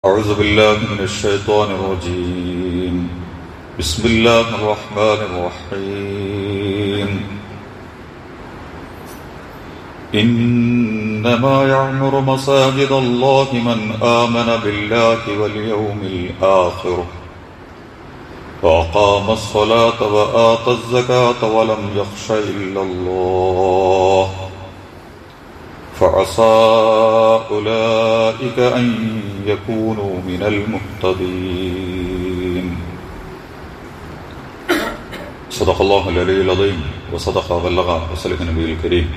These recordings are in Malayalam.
أعوذ بالله من الشيطان الرجيم. بسم الله الرحمن الرحيم. إنما يعمر مساجد الله من آمن بالله واليوم الآخر وأقام الصلاة وآتى الزكاة ولم يخش إلا الله فعسى أولئك أن يكونوا من المهتدين. صدق الله العلي العظيم وصدق وبلغ رسوله النبي الكريم.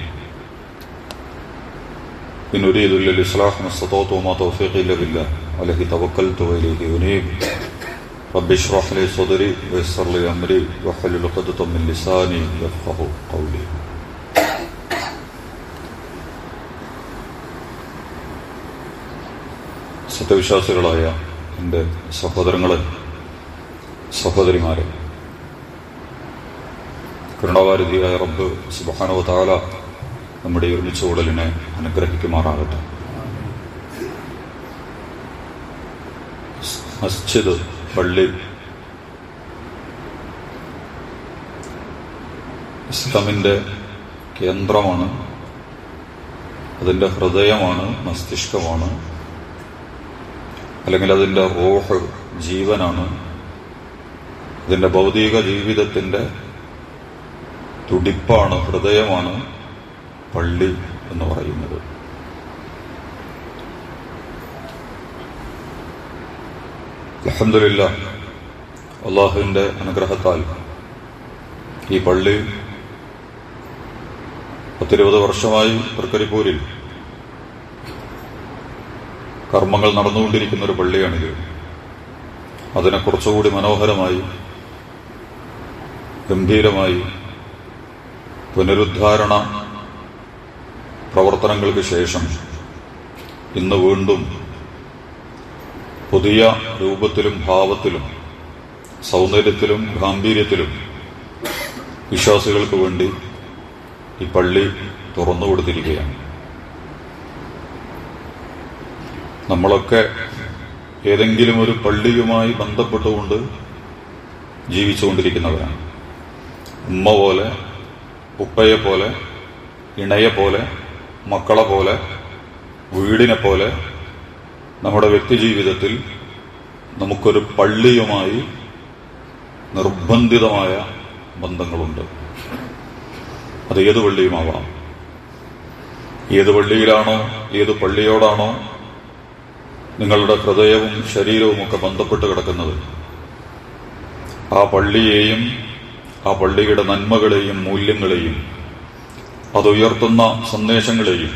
إن أريد إلا الإصلاح ما استطعت وما توفيقي إلا بالله عليه توكلت وإليه أنيب. رب اشرح لي صدري ويسر لي أمري واحلل عقدة من لساني يفقهوا قولي. സത്യവിശ്വാസികളായ എൻ്റെ സഹോദരങ്ങളെ, സഹോദരിമാരെ, കരുണാവാരിധിയായ റബ്ബ് സുബ്ഹാനഹു വ തആല നമ്മുടെ ഒരുമിച്ച കൂടലിനെ അനുഗ്രഹിക്കുമാറാകട്ടെ. മസ്ജിദ്, പള്ളി ഇസ്ലാമിൻ്റെ കേന്ദ്രമാണ്, അതിൻ്റെ ഹൃദയമാണ്, മസ്തിഷ്കമാണ്, അല്ലെങ്കിൽ അതിൻ്റെ റൂഹ്, ജീവനാണ്. അതിൻ്റെ ഭൗതിക ജീവിതത്തിൻ്റെ തുടിപ്പാണ്, ഹൃദയമാണ് പള്ളി എന്ന് പറയുന്നത്. അൽഹംദുലില്ലാഹ്, അല്ലാഹുവിൻ്റെ അനുഗ്രഹത്താൽ ഈ പള്ളി 10-20 വർഷമായി തൃക്കരിപ്പൂരിൽ കർമ്മങ്ങൾ നടന്നുകൊണ്ടിരിക്കുന്ന ഒരു പള്ളിയാണിത്. അതിനെ കുറച്ചുകൂടി മനോഹരമായി, ഗംഭീരമായി പുനരുദ്ധാരണ പ്രവർത്തനങ്ങൾക്ക് ശേഷം ഇന്ന് വീണ്ടും പുതിയ രൂപത്തിലും ഭാവത്തിലും സൗന്ദര്യത്തിലും ഗാംഭീര്യത്തിലും വിശ്വാസികൾക്ക് വേണ്ടി ഈ പള്ളി തുറന്നുകൊടുത്തിരിക്കുകയാണ്. നമ്മളൊക്കെ ഏതെങ്കിലും ഒരു പള്ളിയുമായി ബന്ധപ്പെട്ടുകൊണ്ട് ജീവിച്ചുകൊണ്ടിരിക്കുന്നവരാണ്. ഉമ്മ പോലെ, ഉപ്പയെ പോലെ, ഇണയെ പോലെ, മക്കളെ പോലെ, വീടിനെ പോലെ നമ്മുടെ വ്യക്തിജീവിതത്തിൽ നമുക്കൊരു പള്ളിയുമായി നിർബന്ധിതമായ ബന്ധങ്ങളുണ്ട്. അത് ഏത് പള്ളിയുമാവാം. ഏത് പള്ളിയിലാണോ, ഏത് പള്ളിയോടാണോ നിങ്ങളുടെ ഹൃദയവും ശരീരവും ഒക്കെ ബന്ധപ്പെട്ട് കിടക്കുന്നത്, ആ പള്ളിയെയും ആ പള്ളിയുടെ നന്മകളെയും മൂല്യങ്ങളെയും അതുയർത്തുന്ന സന്ദേശങ്ങളെയും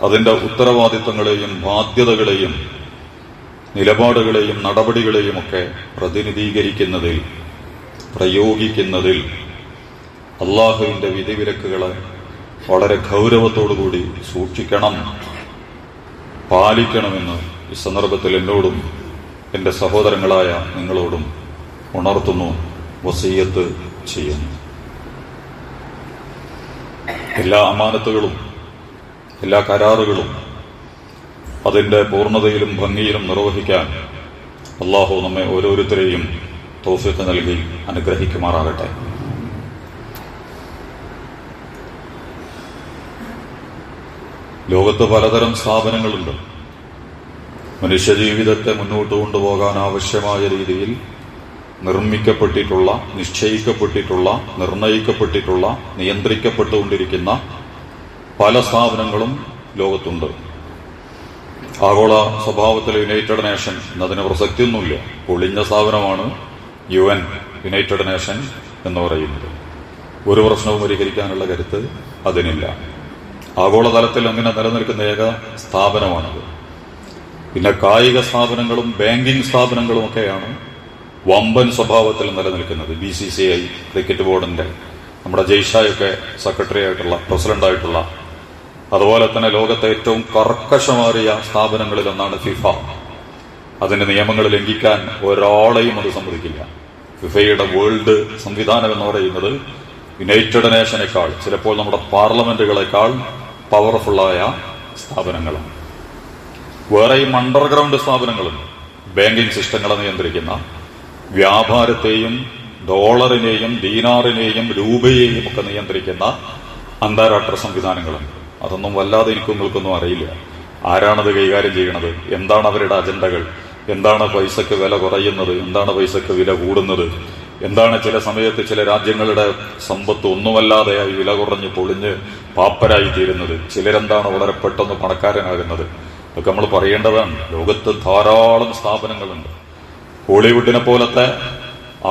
അതിൻ്റെ ഉത്തരവാദിത്തങ്ങളെയും ബാധ്യതകളെയും നിലപാടുകളെയും നടപടികളെയും ഒക്കെ പ്രതിനിധീകരിക്കുന്നതിൽ, പ്രയോഗിക്കുന്നതിൽ അല്ലാഹുവിൻ്റെ വിധിവിലക്കുകളെ വളരെ ഗൗരവത്തോടുകൂടി സൂക്ഷിക്കണം, പാലിക്കണമെന്ന് ഈ സന്ദർഭത്തിൽ എന്നോടും എൻ്റെ സഹോദരങ്ങളായ നിങ്ങളോടും ഉണർത്തുന്നു, വസിയ്യത്ത് ചെയ്യുന്നു. എല്ലാ അമാനത്തുകളും എല്ലാ കരാറുകളും അതിൻ്റെ പൂർണ്ണതയിലും ഭംഗിയിലും നിർവഹിക്കാൻ അല്ലാഹു നമ്മെ ഓരോരുത്തരെയും തൗഫീഖ് നൽകി അനുഗ്രഹിക്കുമാറാകട്ടെ. ലോകത്ത് പലതരം സ്ഥാപനങ്ങളുണ്ട്. മനുഷ്യജീവിതത്തെ മുന്നോട്ട് കൊണ്ടുപോകാൻ ആവശ്യമായ രീതിയിൽ നിർമ്മിക്കപ്പെട്ടിട്ടുള്ള, നിശ്ചയിക്കപ്പെട്ടിട്ടുള്ള, നിർണയിക്കപ്പെട്ടിട്ടുള്ള, നിയന്ത്രിക്കപ്പെട്ടുകൊണ്ടിരിക്കുന്ന പല സ്ഥാപനങ്ങളും ലോകത്തുണ്ട്. ആഗോള സ്വഭാവത്തിലെ യുണൈറ്റഡ് നേഷൻ എന്നതിന് പ്രസക്തിയൊന്നുമില്ല. പൊളിഞ്ഞ സ്ഥാപനമാണ് UN, യുണൈറ്റഡ് നേഷൻ എന്ന് പറയുന്നത്. ഒരു പ്രശ്നവും പരിഹരിക്കാനുള്ള കരുത്ത് അതിനില്ല. ആഗോളതലത്തിൽ അങ്ങനെ നിലനിൽക്കുന്ന ഏക സ്ഥാപനമാണത്. പിന്നെ കായിക സ്ഥാപനങ്ങളും ബാങ്കിംഗ് സ്ഥാപനങ്ങളും ഒക്കെയാണ് വമ്പൻ സ്വഭാവത്തിൽ നിലനിൽക്കുന്നത്. BCCI, ക്രിക്കറ്റ് ബോർഡിന്റെ, നമ്മുടെ ജയ്ഷായൊക്കെ സെക്രട്ടറി ആയിട്ടുള്ള, പ്രസിഡന്റായിട്ടുള്ള, അതുപോലെ തന്നെ ലോകത്തെ ഏറ്റവും കർക്കശമേറിയ സ്ഥാപനങ്ങളിലൊന്നാണ് ഫിഫ. അതിന്റെ നിയമങ്ങൾ ലംഘിക്കാൻ ഒരാളെയും അത് സമ്മതിക്കില്ല. ഫിഫയുടെ വേൾഡ് സംവിധാനം എന്ന് പറയുന്നത് യുണൈറ്റഡ് നേഷനേക്കാൾ, ചിലപ്പോൾ നമ്മുടെ പാർലമെന്റുകളെക്കാൾ പവർഫുള്ളായ സ്ഥാപനങ്ങളാണ്. വേറെയും അണ്ടർഗ്രൗണ്ട് സ്ഥാപനങ്ങളുണ്ട്. ബാങ്കിങ് സിസ്റ്റങ്ങളെ നിയന്ത്രിക്കുന്ന, വ്യാപാരത്തെയും ഡോളറിനെയും ദീനാറിനെയും രൂപയെയും ഒക്കെ നിയന്ത്രിക്കുന്ന അന്താരാഷ്ട്ര സംവിധാനങ്ങളുണ്ട്. അതൊന്നും വല്ലാതെ നിങ്ങൾക്കൊന്നും അറിയില്ല. ആരാണത് കൈകാര്യം ചെയ്യണത്, എന്താണ് അവരുടെ അജണ്ടകൾ, എന്താണ് പൈസക്ക് വില കുറയുന്നത്, എന്താണ് പൈസക്ക് വില കൂടുന്നത്, എന്താണ് ചില സമയത്ത് ചില രാജ്യങ്ങളുടെ സമ്പത്ത് ഒന്നുമല്ലാതെയായി വില കുറഞ്ഞ് പൊളിഞ്ഞ് പാപ്പരായി തീരുന്നത്, ചിലരെന്താണ് വളരെ പെട്ടെന്ന് പണക്കാരനാകുന്നത്, ഇതൊക്കെ നമ്മൾ പറയേണ്ടതാണ്. ലോകത്ത് ധാരാളം സ്ഥാപനങ്ങളുണ്ട്. ഹോളിവുഡിനെ പോലത്തെ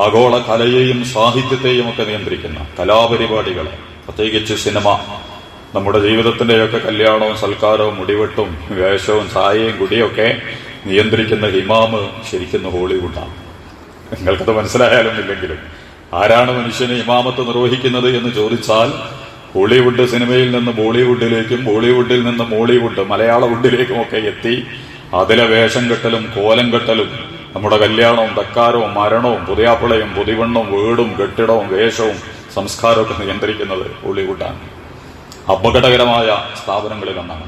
ആഗോള കലയെയും സാഹിത്യത്തെയും ഒക്കെ നിയന്ത്രിക്കുന്ന കലാപരിപാടികൾ, പ്രത്യേകിച്ച് സിനിമ, നമ്മുടെ ജീവിതത്തിന്റെയൊക്കെ കല്യാണവും സൽക്കാരവും മുടിവെട്ടും വേഷവും ചായയും കുടിയൊക്കെ നിയന്ത്രിക്കുന്ന ഇമാമ് ശരിക്കും ഹോളിവുഡാണ്. നിങ്ങൾക്കത് മനസ്സിലായാലും ഇല്ലെങ്കിലും ആരാണ് മനുഷ്യന് ഇമാമത്ത് നിർവഹിക്കുന്നത് എന്ന് ചോദിച്ചാൽ ഹോളിവുഡ് സിനിമയിൽ നിന്ന് ബോളിവുഡിലേക്കും ബോളിവുഡിൽ നിന്ന് മോളിവുഡ് മലയാള വുഡിലേക്കും ഒക്കെ എത്തി അതിലെ വേഷം കെട്ടലും കോലം കെട്ടലും നമ്മുടെ കല്യാണവും തക്കാരവും മരണവും പുതിയാപ്പിളയും പുതിവെണ്ണും വീടും കെട്ടിടവും വേഷവും സംസ്കാരമൊക്കെ നിയന്ത്രിക്കുന്നത് ഹോളിവുഡാണ്. അപകടകരമായ സ്ഥാപനങ്ങളിൽ ഒന്നാണ്.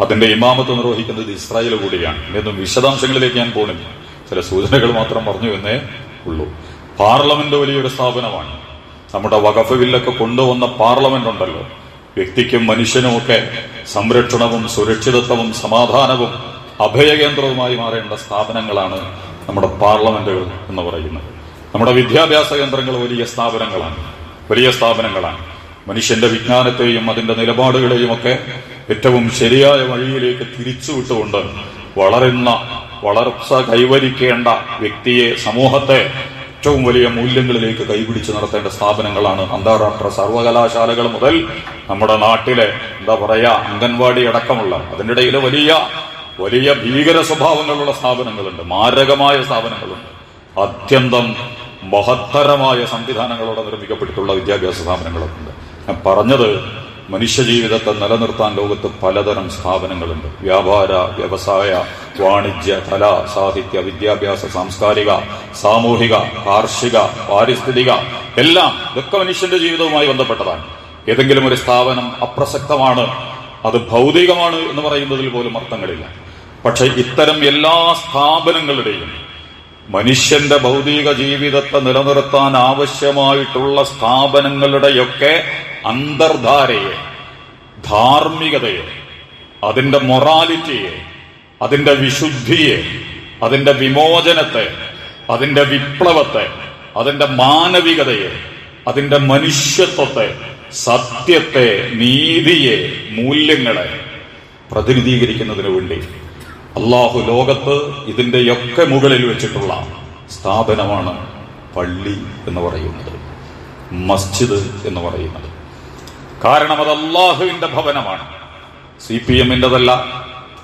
അതിന്റെ ഇമാമത്ത് നിർവഹിക്കുന്നത് ഇസ്രായേൽ കൂടിയാണ്. ഇതൊന്നും വിശദാംശങ്ങളിലേക്ക് ഞാൻ പോണില്ല, ചില സൂചനകൾ മാത്രം പറഞ്ഞു എന്നേ ഉള്ളൂ. പാർലമെന്റ് വലിയൊരു സ്ഥാപനമാണ്. നമ്മുടെ വഖഫ് ബില്ലൊക്കെ കൊണ്ടുവന്ന പാർലമെന്റ് ഉണ്ടല്ലോ, വ്യക്തിക്കും മനുഷ്യനുമൊക്കെ സംരക്ഷണവും സുരക്ഷിതത്വവും സമാധാനവും അഭയകേന്ദ്രവുമായി മാറേണ്ട സ്ഥാപനങ്ങളാണ് നമ്മുടെ പാർലമെന്റുകൾ എന്ന് പറയുന്നത്. നമ്മുടെ വിദ്യാഭ്യാസ കേന്ദ്രങ്ങൾ വലിയ സ്ഥാപനങ്ങളാണ്. മനുഷ്യന്റെ വിജ്ഞാനത്തെയും അതിന്റെ നിലപാടുകളെയും ഒക്കെ ഏറ്റവും ശരിയായ വഴിയിലേക്ക് തിരിച്ചുവിട്ടുകൊണ്ട് വളർച്ച കൈവരിക്കേണ്ട വ്യക്തിയെ, സമൂഹത്തെ ഏറ്റവും വലിയ മൂല്യങ്ങളിലേക്ക് കൈപിടിച്ച് നടത്തേണ്ട സ്ഥാപനങ്ങളാണ് അന്താരാഷ്ട്ര സർവകലാശാലകൾ മുതൽ നമ്മുടെ നാട്ടിലെ അംഗൻവാടി അടക്കമുള്ള അതിൻ്റെ ഇടയിൽ വലിയ ഭീകര സ്വഭാവങ്ങളുള്ള സ്ഥാപനങ്ങളുണ്ട്, മാരകമായ സ്ഥാപനങ്ങളുണ്ട്. അത്യന്തം മഹത്തരമായ സംവിധാനങ്ങളോടെ നിർമ്മിക്കപ്പെട്ടിട്ടുള്ള വിദ്യാഭ്യാസ സ്ഥാപനങ്ങളൊക്കെ ഉണ്ട്. ഞാൻ പറഞ്ഞത്, മനുഷ്യജീവിതത്തെ നിലനിർത്താൻ ലോകത്ത് പലതരം സ്ഥാപനങ്ങളുണ്ട്. വ്യാപാര, വ്യവസായ, വാണിജ്യ, കല, സാഹിത്യ, വിദ്യാഭ്യാസ, സാംസ്കാരിക, സാമൂഹിക, കാർഷിക, പാരിസ്ഥിതിക, എല്ലാം ഇതൊക്കെ മനുഷ്യന്റെ ജീവിതവുമായി ബന്ധപ്പെട്ടതാണ്. ഏതെങ്കിലും ഒരു സ്ഥാപനം അപ്രസക്തമാണ്, അത് ഭൗതികമാണ് എന്ന് പറയുന്നതിൽ പോലും അർത്ഥങ്ങളില്ല. പക്ഷെ ഇത്തരം എല്ലാ സ്ഥാപനങ്ങളുടെയും മനുഷ്യന്റെ ഭൗതിക ജീവിതത്തെ നിലനിർത്താൻ ആവശ്യമായിട്ടുള്ള സ്ഥാപനങ്ങളുടെയൊക്കെ അന്തർധാരയെ, ധാർമ്മികതയെ, അതിന്റെ മൊറാലിറ്റിയെ, അതിന്റെ വിശുദ്ധിയെ, അതിന്റെ വിമോചനത്തെ, അതിന്റെ വിപ്ലവത്തെ, അതിന്റെ മാനവികതയെ, അതിന്റെ മനുഷ്യത്വത്തെ, സത്യത്തെ, നീതിയെ, മൂല്യങ്ങളെ പ്രതിനിധീകരിക്കുന്നതിന് വേണ്ടി അള്ളാഹു ലോകത്ത് ഇതിന്റെയൊക്കെ മുകളിൽ വെച്ചിട്ടുള്ള സ്ഥാപനമാണ് പള്ളി എന്ന് പറയുന്നത്, മസ്ജിദ് എന്ന് പറയുന്നത്. കാരണം അത് അള്ളാഹുവിന്റെ ഭവനമാണ്. CPM-ന്റെതല്ല,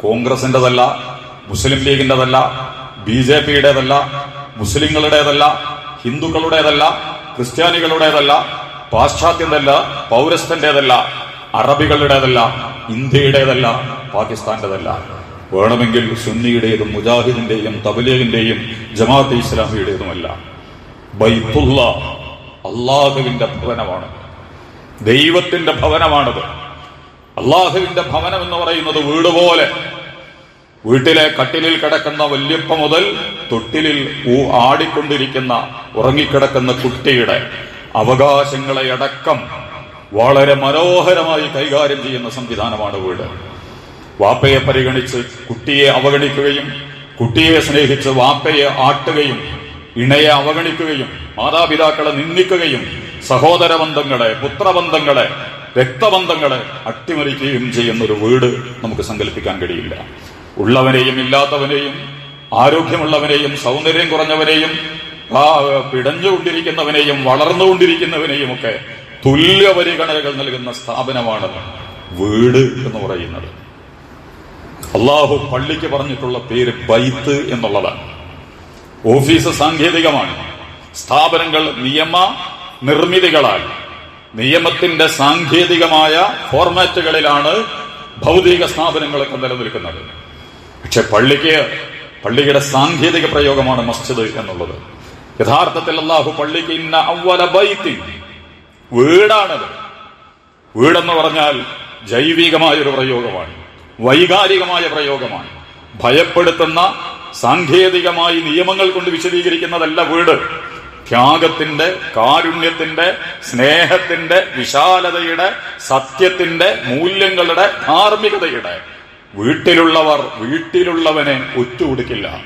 കോൺഗ്രസിന്റെതല്ല, മുസ്ലിം ലീഗിന്റെതല്ല, BJP-യുടേതല്ല, മുസ്ലിങ്ങളുടേതല്ല, ഹിന്ദുക്കളുടേതല്ല, ക്രിസ്ത്യാനികളുടേതല്ല, പാശ്ചാത്യന്തല്ല, പൗരസ്ത്യന്റേതല്ല, അറബികളുടേതല്ല, ഇന്ത്യയുടേതല്ല, പാകിസ്ഥാന്റേതല്ല. വേണമെങ്കിൽ സുന്നിയുടേതും മുജാഹിദിന്റെയും തബ്ലീഗിന്റെയും ജമാഅത്തെ ഇസ്ലാമിയുടേതുമല്ല. ബൈത്തുള്ള അള്ളാഹുവിന്റെ ഭവനമാണ്, ദൈവത്തിന്റെ ഭവനമാണത്. അള്ളാഹുവിന്റെ ഭവനം എന്ന് പറയുന്നത് വീട് പോലെ, വീട്ടിലെ കട്ടിലിൽ കിടക്കുന്ന വല്യപ്പ മുതൽ തൊട്ടിലിൽ ആടിക്കൊണ്ടിരിക്കുന്ന ഉറങ്ങിക്കിടക്കുന്ന കുട്ടിയുടെ അവകാശങ്ങളെ അടക്കം വളരെ മനോഹരമായി കൈകാര്യം ചെയ്യുന്ന സംവിധാനമാണ് വീട്. വാപ്പയെ പരിഗണിച്ച് കുട്ടിയെ അവഗണിക്കുകയും കുട്ടിയെ സ്നേഹിച്ച് വാപ്പയെ ആട്ടുകയും ഇണയെ അവഗണിക്കുകയും മാതാപിതാക്കളെ നിന്ദിക്കുകയും സഹോദര ബന്ധങ്ങളെ, പുത്രബന്ധങ്ങളെ, രക്തബന്ധങ്ങളെ അട്ടിമറിക്കുകയും ചെയ്യുന്നൊരു വീട് നമുക്ക് സങ്കല്പിക്കാൻ കഴിയില്ല. ഉള്ളവനെയും ഇല്ലാത്തവനെയും, ആരോഗ്യമുള്ളവനെയും സൗന്ദര്യം കുറഞ്ഞവനെയും, പിടഞ്ഞുകൊണ്ടിരിക്കുന്നവനെയും വളർന്നുകൊണ്ടിരിക്കുന്നവനെയും ഒക്കെ തുല്യ പരിഗണനകൾ നൽകുന്ന സ്ഥാപനമാണ് വീട് എന്ന് പറയുന്നത്. അള്ളാഹു പള്ളിക്ക് പറഞ്ഞിട്ടുള്ള പേര് ബൈത്ത് എന്നുള്ളതാണ്. ഓഫീസ് സാങ്കേതികമാണ്, സ്ഥാപനങ്ങൾ നിയമ നിർമ്മിതികളാൽ നിയമത്തിന്റെ സാങ്കേതികമായ ഫോർമാറ്റുകളിലാണ് ഭൗതിക സ്ഥാപനങ്ങളൊക്കെ നിലനിൽക്കുന്നത്. പക്ഷെ പള്ളിയുടെ സാങ്കേതിക പ്രയോഗമാണ് മസ്ജിദ് എന്നുള്ളത്. യഥാർത്ഥത്തിൽ അല്ലാഹു പള്ളിക്ക് ഇന്ന അവ്വല ബൈത്തി, വീടാണത്. വീടെന്ന് പറഞ്ഞാൽ ജൈവികമായൊരു പ്രയോഗമാണ്, വൈകാരികമായ പ്രയോഗമാണ്, ഭയപ്പെടുത്തുന്ന സാങ്കേതികമായി നിയമങ്ങൾ കൊണ്ട് വിശദീകരിക്കുന്നതല്ല വീട്. ത്യാഗത്തിന്റെ, കാരുണ്യത്തിന്റെ, സ്നേഹത്തിന്റെ, വിശാലതയുടെ, സത്യത്തിന്റെ, മൂല്യങ്ങളുടെ, ധാർമ്മികതയുടെ. വീട്ടിലുള്ളവനെ ഒറ്റുകൊടുക്കില്ല.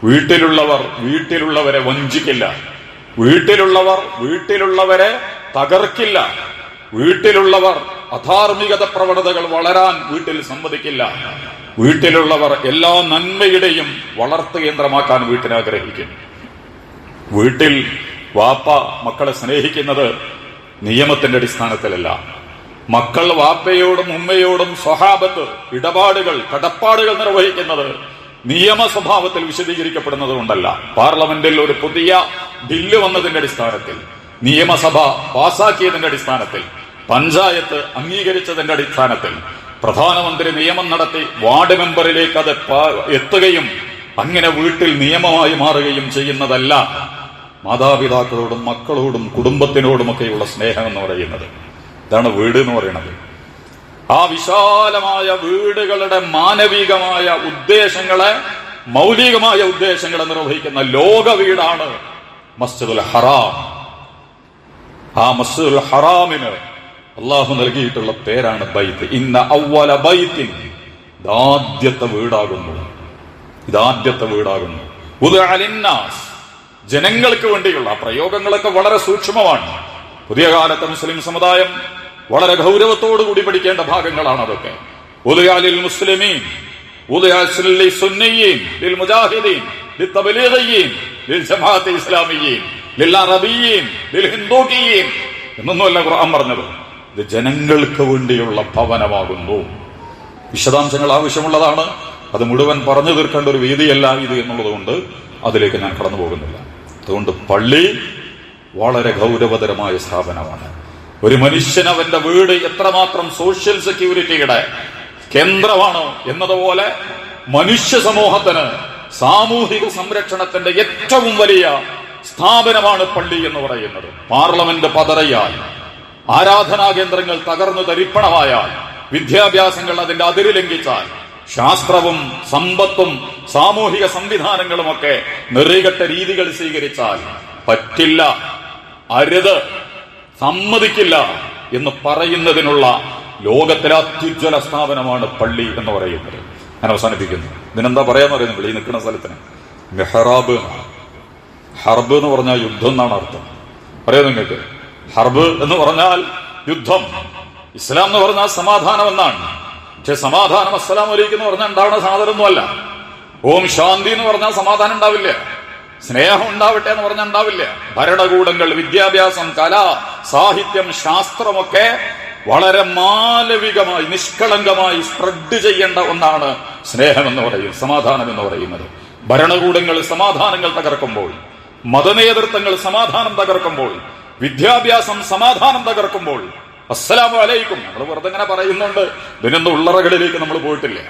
വീട്ടിലുള്ളവരെ വഞ്ചിക്കില്ല. വീട്ടിലുള്ളവരെ തകർക്കില്ല. വീട്ടിലുള്ളവർ അധാർമികത പ്രവണതകൾ വളരാൻ വീട്ടിൽ സമ്മതിക്കില്ല. വീട്ടിലുള്ളവർ എല്ലാ നന്മയുടെയും വളർത്തു കേന്ദ്രമാക്കാൻ വീട്ടിനെ ആഗ്രഹിക്കും. വീട്ടിൽ വാപ്പ മക്കളെ സ്നേഹിക്കുന്നത് നിയമത്തിന്റെ അടിസ്ഥാനത്തിലല്ല. മക്കൾ വാപ്പയോടും ഉമ്മയോടും സ്വഹാബത്ത് ഇടപാടുകൾ, കടപ്പാടുകൾ നിർവഹിക്കുന്നത് നിയമ സ്വഭാവത്തിൽ വിശദീകരിക്കപ്പെടുന്നത് കൊണ്ടല്ല. പാർലമെന്റിൽ ഒരു പുതിയ ബില്ല് വന്നതിന്റെ അടിസ്ഥാനത്തിൽ, നിയമസഭ പാസാക്കിയതിന്റെ അടിസ്ഥാനത്തിൽ, പഞ്ചായത്ത് അംഗീകരിച്ചതിന്റെ അടിസ്ഥാനത്തിൽ, പ്രധാനമന്ത്രി നിയമം നടത്തി വാർഡ് മെമ്പറിലേക്ക് അത് എത്തുകയും അങ്ങനെ വീട്ടിൽ നിയമമായി മാറുകയും ചെയ്യുന്നതല്ല മാതാപിതാക്കളോടും മക്കളോടും കുടുംബത്തിനോടുമൊക്കെയുള്ള സ്നേഹം എന്ന് പറയുന്നത്. ഇതാണ് വീട് എന്ന് പറയുന്നത്. ആ വിശാലമായ വീടുകളുടെ മാനവികമായ ഉദ്ദേശങ്ങളെ, മൗലികമായ ഉദ്ദേശങ്ങളെ നിർവഹിക്കുന്ന ലോക വീടാണ് മസ്ജിദുൽ ഹറാം. ആ മസ്ജിദുൽ ഹറാമിന് അള്ളാഹു നൽകിയിട്ടുള്ള പേരാണ് ബൈത്ത്. ഇന്ന അവ്വല ബൈത്തിൻ, ഇതാദ്യത്തെ വീടാകുന്നു. വുദിഅ ലിന്നാസ്, ജനങ്ങൾക്ക് വേണ്ടിയുള്ള. പ്രയോഗങ്ങളൊക്കെ വളരെ സൂക്ഷ്മമാണ്. പുതിയ കാലത്തെ മുസ്ലിം സമുദായം വളരെ ഗൗരവത്തോടുകൂടി പഠിക്കേണ്ട ഭാഗങ്ങളാണ് അതൊക്കെ. വുദിഅ ലിൽ മുസ്ലിമീൻ, വുദിഅ ലിൽ സുന്നിയീൻ, ലിൽ മുജാഹിദീൻ, ലിൽ തബ്ലീഗിയീൻ, ലിൽ ജമാഅത്ത് ഇസ്ലാമിയീൻ, ലിൽ അറബിയീൻ, ലിൽ ഹിന്ദൂക്കിയീൻ എന്നൊന്നുമല്ല ഖുർആൻ പറഞ്ഞത്. ഇത് ജനങ്ങൾക്ക് വേണ്ടിയുള്ള ഭവനമാകുന്നു. വിശദാംശങ്ങൾ ആവശ്യമുള്ളതാണ്. അത് മുഴുവൻ പറഞ്ഞു തീർക്കേണ്ട ഒരു വേദിയല്ല ഇത് എന്നുള്ളത് കൊണ്ട് അതിലേക്ക് ഞാൻ കടന്നു പോകുന്നില്ല. അതുകൊണ്ട് പള്ളി വളരെ ഗൗരവതരമായ സ്ഥാപനമാണ്. ഒരു മനുഷ്യൻ അവന്റെ വീട് എത്രമാത്രം സോഷ്യൽ സെക്യൂരിറ്റിയുടെ കേന്ദ്രമാണോ എന്നതുപോലെ മനുഷ്യ സമൂഹത്തിന് സാമൂഹിക സംരക്ഷണത്തിന്റെ ഏറ്റവും വലിയ സ്ഥാപനമാണ് പള്ളി എന്ന് പറയുന്നത്. പാർലമെന്റ് പതറിയാൽ, ആരാധനാ കേന്ദ്രങ്ങൾ തകർന്നു തരിപ്പണമായാൽ, വിദ്യാഭ്യാസങ്ങൾ അതിന്റെ അതിര് ലംഘിച്ചാൽ, ശാസ്ത്രവും സമ്പത്തും സാമൂഹിക സംവിധാനങ്ങളുമൊക്കെ നെറികെട്ട രീതികൾ സ്വീകരിച്ചാൽ പറ്റില്ല, അരുത്, സമ്മതിക്കില്ല എന്ന് പറയുന്നതിനുള്ള ലോകത്തിലെ അത്യുജ്വല സ്ഥാപനമാണ് പള്ളി എന്ന് പറയുന്നത്. ഞാൻ അവസാനിപ്പിക്കുന്നു. ഇതിനെന്താ പറയാന്ന് പറയുന്നത്? ഈ നിൽക്കുന്ന സ്ഥലത്തിന് മെഹ്റാബ്, ഹർബ് എന്ന് പറഞ്ഞാൽ യുദ്ധം എന്നാണ് അർത്ഥം. പറയാം നിങ്ങൾക്ക്. ഹർബ് എന്ന് പറഞ്ഞാൽ യുദ്ധം, ഇസ്ലാം എന്ന് പറഞ്ഞാൽ സമാധാനം എന്നാണ്. പക്ഷെ സമാധാനം അസ്സലാമു അലൈക്കും എന്ന് പറഞ്ഞാൽ ഉണ്ടാവുന്ന സാധനമൊന്നുമല്ല. ഓം ശാന്തി എന്ന് പറഞ്ഞാൽ സമാധാനം ഉണ്ടാവില്ല. സ്നേഹം ഉണ്ടാവട്ടെ എന്ന് പറഞ്ഞാൽ ഉണ്ടാവില്ല. ഭരണകൂടങ്ങൾ, വിദ്യാഭ്യാസം, കല, സാഹിത്യം, ശാസ്ത്രമൊക്കെ വളരെ മാനവികമായി, നിഷ്കളങ്കമായി സ്പ്രെഡ് ചെയ്യേണ്ട ഒന്നാണ് സ്നേഹം എന്ന് പറയും, സമാധാനം എന്ന് പറയുന്നത്. ഭരണകൂടങ്ങൾ സമാധാനങ്ങൾ തകർക്കുമ്പോൾ, മതനേതൃത്വങ്ങൾ സമാധാനം തകർക്കുമ്പോൾ, വിദ്യാഭ്യാസം സമാധാനം തകർക്കുമ്പോൾ അസ്സലാമു അലൈക്കും നമ്മൾ വെറുതെ ഇങ്ങനെ പറയുന്നുണ്ട്. ഇതിനൊന്നും ഉള്ളറകളിലേക്ക് നമ്മൾ പോയിട്ടില്ല.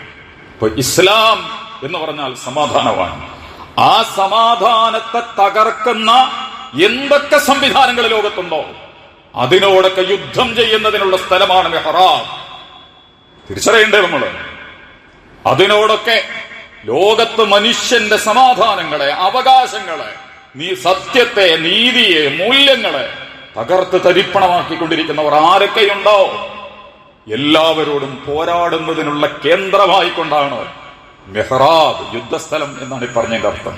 ഇപ്പൊ ഇസ്ലാം എന്ന് പറഞ്ഞാൽ സമാധാനമാണ്. ആ സമാധാനത്തെ തകർക്കുന്ന എന്തൊക്കെ സംവിധാനങ്ങൾ ലോകത്തുണ്ടോ അതിനോടൊക്കെ യുദ്ധം ചെയ്യുന്നതിനുള്ള സ്ഥലമാണ് മെഹ്റാബ്. തിരിച്ചറിയണ്ടേ നമ്മള്? അതിനോടൊക്കെ ലോകത്ത് മനുഷ്യന്റെ സമാധാനങ്ങളെ, അവകാശങ്ങളെ, സത്യത്തെ, നീതിയെ, മൂല്യങ്ങളെ തകർത്ത് തരിപ്പണമാക്കിക്കൊണ്ടിരിക്കുന്നവർ ആരൊക്കെയുണ്ടോ എല്ലാവരോടും പോരാടുന്നതിനുള്ള കേന്ദ്രമായിക്കൊണ്ടാണ് മെഹ്റാബ്, യുദ്ധസ്ഥലം എന്നാണ് ഈ പറഞ്ഞതിന്റെ അർത്ഥം.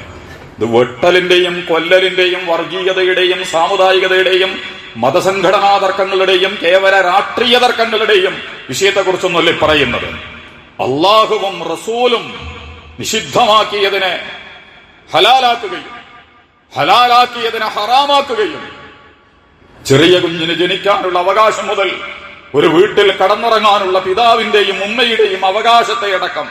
ഇത് വെട്ടലിന്റെയും കൊല്ലലിന്റെയും വർഗീയതയുടെയും സാമുദായികതയുടെയും മതസംഘടനാ തർക്കങ്ങളുടെയും കേവല രാഷ്ട്രീയ തർക്കങ്ങളുടെയും വിഷയത്തെക്കുറിച്ചൊന്നുമല്ല പറയുന്നത്. അള്ളാഹുവും റസൂലും നിഷിദ്ധമാക്കിയതിനെ ഹലാലാക്കുകയും ഹലാലാക്കിയതിനെ ഹറാമാക്കുകയും ചെറിയ കുഞ്ഞിന് ജനിക്കാനുള്ള അവകാശം മുതൽ ഒരു വീട്ടിൽ കടന്നിറങ്ങാനുള്ള പിതാവിന്റെയും ഉമ്മയുടെയും അവകാശത്തെ അടക്കം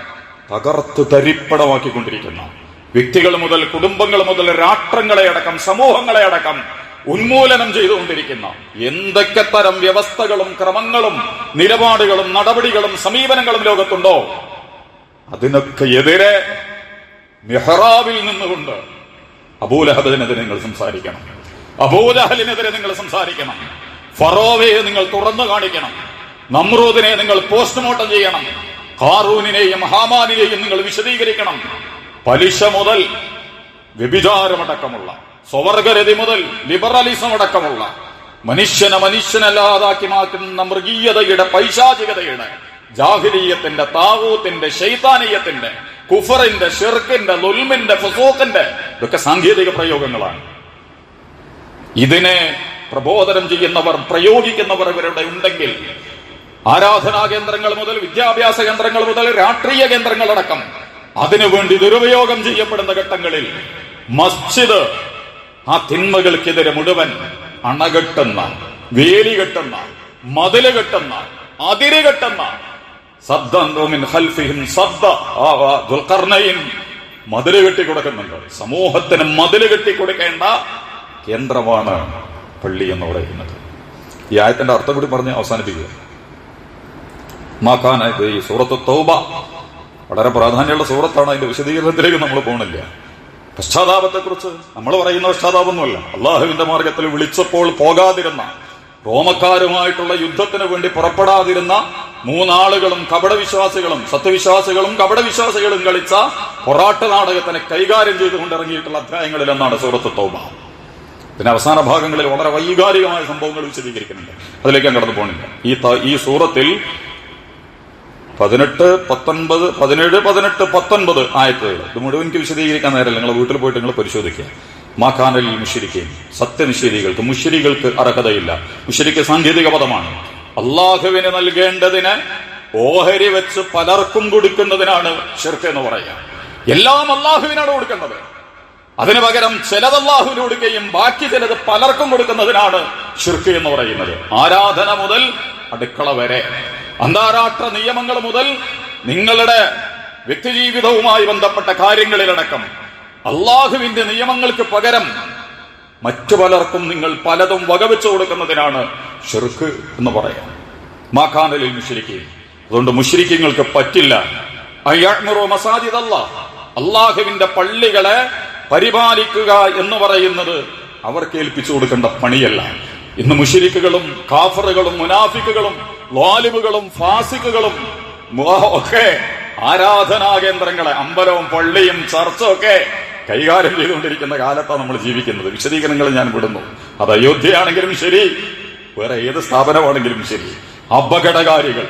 തകർത്ത് തരിപ്പണമാക്കിക്കൊണ്ടിരിക്കുന്ന വ്യക്തികൾ മുതൽ, കുടുംബങ്ങൾ മുതൽ, രാഷ്ട്രങ്ങളെ അടക്കം, സമൂഹങ്ങളെ അടക്കം ഉന്മൂലനം ചെയ്തുകൊണ്ടിരിക്കുന്ന എന്തൊക്കെ തരം വ്യവസ്ഥകളും ക്രമങ്ങളും നിലപാടുകളും നടപടികളും സമീപനങ്ങളും ലോകത്തുണ്ടോ അതിനൊക്കെ എതിരെ മെഹ്റാബിൽ നിന്നുകൊണ്ട് അബൂലഹബിനെതിരെ നിങ്ങൾ സംസാരിക്കണം, അബൂജഹലിനെതിരെ നിങ്ങൾ സംസാരിക്കണം, ഫറോവയെ നിങ്ങൾ തുറന്നു കാണിക്കണം, നമ്രൂദിനെ നിങ്ങൾ പോസ്റ്റ്മോർട്ടം ചെയ്യണം, ഖാറൂനിനെയും ഹാമാനിനെയും നിങ്ങൾ വിശദീകരിക്കണം. പലിശ മുതൽ വ്യഭിചാരമടക്കമുള്ള, സ്വവർഗരതി മുതൽ ലിബറലിസം അടക്കമുള്ള, മനുഷ്യനല്ലാതാക്കി മാറ്റുന്ന മൃഗീയതയുടെ, പൈശാചികതയുടെ, ജാഹിലിയ്യത്തിന്റെ, താവൂത്തിന്റെ, ശൈത്താനീയത്തിന്റെ, കുഫറിന്റെ, ഷിർക്കിന്റെ, ളുൽമിന്റെ, ഫുസൂഖിന്റെ ഇതൊക്കെ സാങ്കേതിക പ്രയോഗങ്ങളാണ്. ഇതിനെ പ്രബോധനം ചെയ്യുന്നവർ, പ്രയോഗിക്കുന്നവർ ഇവരുടെ ഉണ്ടെങ്കിൽ ആരാധനാ കേന്ദ്രങ്ങൾ മുതൽ വിദ്യാഭ്യാസ കേന്ദ്രങ്ങൾ മുതൽ രാഷ്ട്രീയ കേന്ദ്രങ്ങളടക്കം അതിനുവേണ്ടി ദുരുപയോഗം ചെയ്യപ്പെടുന്ന ഘട്ടങ്ങളിൽ മസ്ജിദ് ആ തിന്മകൾക്കെതിരെ മുഴുവൻ അണകെട്ടുന്ന, വേലി കെട്ടുന്ന, മതില് കെട്ടുന്ന, അതിര് കെട്ടുന്ന, മതില് കെട്ടിക്കൊടുക്കുന്നുണ്ട്. സമൂഹത്തിന് മതില് കെട്ടിക്കൊടുക്കേണ്ട കേന്ദ്രമാണ് പള്ളി എന്ന് പറയുന്നത്. ഈ ആയത്തിന്റെ അർത്ഥം കൂടി പറഞ്ഞ് അവസാനിപ്പിക്കുക. ഈ സൂറത്ത് തൗബ വളരെ പ്രാധാന്യമുള്ള സൂറത്താണ്. അതിന്റെ വിശദീകരണത്തിലേക്ക് നമ്മൾ പോകണില്ല. പശ്ചാത്താപത്തെക്കുറിച്ച് നമ്മൾ പറയുന്ന പശ്ചാത്താപമൊന്നുമല്ല. അള്ളാഹുവിന്റെ മാർഗത്തിൽ വിളിച്ചപ്പോൾ പോകാതിരുന്ന, റോമക്കാരുമായിട്ടുള്ള യുദ്ധത്തിന് വേണ്ടി പുറപ്പെടാതിരുന്ന മൂന്നാളുകളും കപടവിശ്വാസികളും, സത്യവിശ്വാസികളും കപടവിശ്വാസികളും കളിച്ച പൊറാട്ട് നാടകത്തിനെ കൈകാര്യം ചെയ്തുകൊണ്ട് ഇറങ്ങിയിട്ടുള്ള അധ്യായങ്ങളിൽ ഒന്നാണ് സൂറത്ത് തൗബ. പിന്നെ അവസാന ഭാഗങ്ങളിൽ വളരെ വൈകാരികമായ സംഭവങ്ങൾ വിശദീകരിക്കുന്നുണ്ട്. അതിലേക്ക് ഞാൻ കടന്നു പോകുന്നില്ല. ഈ സൂറത്തിൽ 18, 19, 17, 18, 19 ആയത്തുകൾ. ഇത് മുഴുവൻ എനിക്ക് വിശദീകരിക്കാൻ നേരമില്ല. നിങ്ങൾ വീട്ടിൽ പോയിട്ട് നിങ്ങൾ പരിശോധിക്കുക. മാഖാനൽ മുശ്രിക്കീൻ, സത്യനിഷേധികൾക്ക്, മുശ്രികൾക്ക് അർഹതയില്ല. മുശ്രിക്ക് സാങ്കേതിക പദമാണ്. അള്ളാഹുവിന് നൽകേണ്ടതിന് ഓഹരി വെച്ച് പലർക്കും കൊടുക്കുന്നതിനാണ് ശിർക്ക് എന്ന് പറയുക. എല്ലാം അള്ളാഹുവിനാണ് കൊടുക്കേണ്ടത്. അതിനു പകരം ചിലത് അള്ളാഹുവിന് കൊടുക്കുകയും ബാക്കി ചിലത് പലർക്കും കൊടുക്കുന്നതിനാണ് ശിർക്ക് എന്ന് പറയുന്നത്. ആരാധന മുതൽ അടുക്കള വരെ, അന്താരാഷ്ട്ര നിയമങ്ങൾ മുതൽ നിങ്ങളുടെ വ്യക്തിജീവിതവുമായി ബന്ധപ്പെട്ട കാര്യങ്ങളിലടക്കം അള്ളാഹുവിന്റെ നിയമങ്ങൾക്ക് പകരം മറ്റു പലർക്കും നിങ്ങൾ പലതും വകവെച്ചു കൊടുക്കുന്നതിനാണ് ശിർക്ക് എന്ന് പറയാം. മാഖാനലിൽ മുശ്രിക്കീൻ. അതുകൊണ്ട് മുശ്രിക്കീങ്ങൾക്ക് പറ്റില്ല അയ്യഅ്മുറു മസാജിദല്ലാഹ്, അള്ളാഹുവിന്റെ പള്ളികളെ പരിപാലിക്കുക എന്ന് പറയുന്നത് അവർക്ക് ഏൽപ്പിച്ചു കൊടുക്കേണ്ട പണിയല്ല. ഇന്ന് മുശ്രിക്കുകളും കാഫറുകളും മുനാഫിക്കുകളും ളാലിമുകളും ഫാസിക്കുകളും ഒക്കെ ആരാധനാ കേന്ദ്രങ്ങളെ, അമ്പലവും പള്ളിയും ചർച്ചും ഒക്കെ കൈകാര്യം ചെയ്തുകൊണ്ടിരിക്കുന്ന കാലത്താണ് നമ്മൾ ജീവിക്കുന്നത്. വിശദീകരണങ്ങൾ ഞാൻ വിടുന്നു. അത് അയോധ്യയാണെങ്കിലും ശരി, വേറെ ഏത് സ്ഥാപനമാണെങ്കിലും ശരി, അപകടകാരികൾ